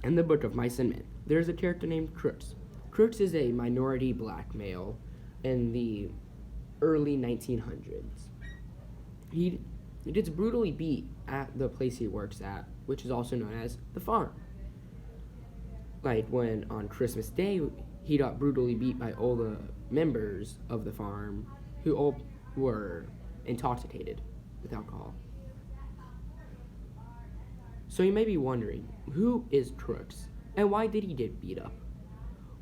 In the book of Mice and Men, there's a character named Crooks. Crooks is a minority black male in the early 1900s. He gets brutally beat at the place he works at, which is also known as the farm. Like when on Christmas Day, he got brutally beat by all the members of the farm who all were intoxicated with alcohol. So you may be wondering, who is Crooks and why did he get beat up?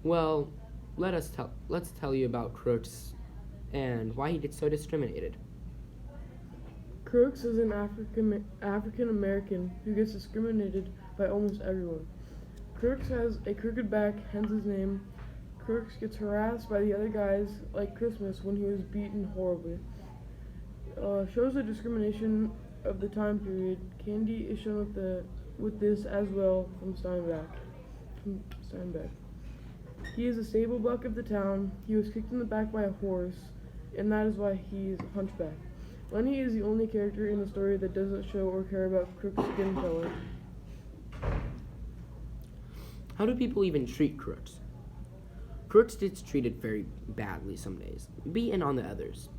Well, let's tell you about Crooks and why he gets so discriminated. Crooks is an African American who gets discriminated by almost everyone. Crooks has a crooked back, hence his name. Crooks gets harassed by the other guys like Christmas when he was beaten horribly. Shows the discrimination of the time period. Candy is shown with this as well from Steinbeck. He is a stable buck of the town. He was kicked in the back by a horse, and that is why he's hunchback. Lenny is the only character in the story that doesn't show or care about Crook's skin color. How do people even treat Crooks? Crooks gets treated very badly some days, beaten on the others,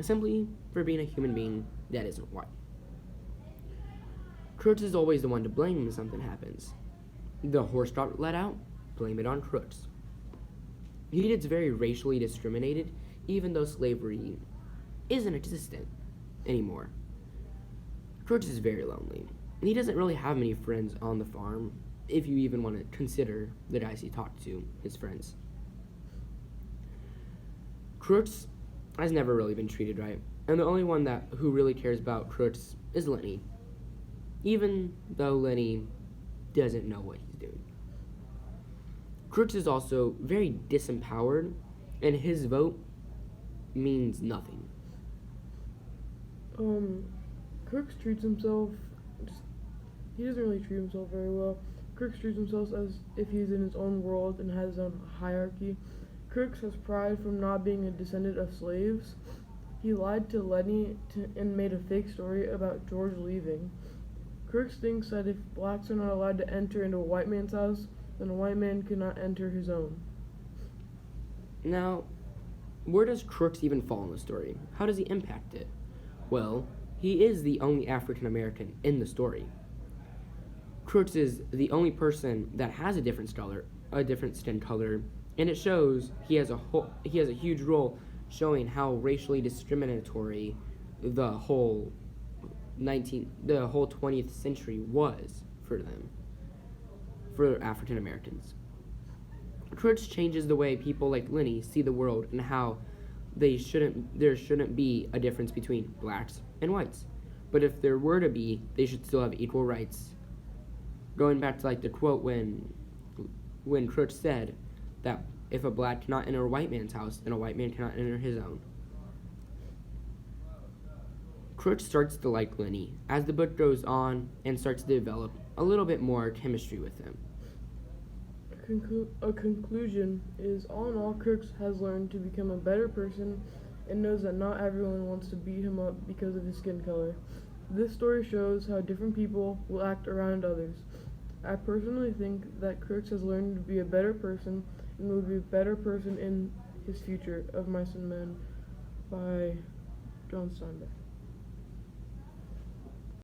simply for being a human being that isn't white. Crooks is always the one to blame when something happens. The horse got let out, blame it on Crooks. He gets very racially discriminated, even though slavery isn't existent anymore. Crooks is very lonely. He doesn't really have many friends on the farm, if you even want to consider the guys he talked to, his friends. Crooks has never really been treated right, and the only one who really cares about Crooks is Lenny, even though Lenny doesn't know what he's doing. Crooks is also very disempowered, and his vote means nothing. Crooks treats himself, he doesn't really treat himself very well. Crooks treats himself as if he's in his own world and has his own hierarchy. Crooks has pride from not being a descendant of slaves. He lied to Lenny and made a fake story about George leaving. Crooks thinks that if blacks are not allowed to enter into a white man's house, then a white man cannot enter his own. Now, where does Crooks even fall in the story? How does he impact it? Well, he is the only African American in the story. Crooks is the only person that has a different skin color, and it shows he has a huge role showing how racially discriminatory the whole 20th century was for them, for African Americans. Crooks changes the way people like Lenny see the world and how there shouldn't be a difference between blacks and whites. But if there were to be, they should still have equal rights. Going back to like the quote when Crooks said that if a black cannot enter a white man's house, then a white man cannot enter his own. Crooks starts to like Lenny as the book goes on and starts to develop a little bit more chemistry with him. A conclusion is, all in all, Crooks has learned to become a better person and knows that not everyone wants to beat him up because of his skin color. This story shows how different people will act around others. I personally think that Crooks has learned to be a better person and will be a better person in his future of Mice and Men by John Steinbeck.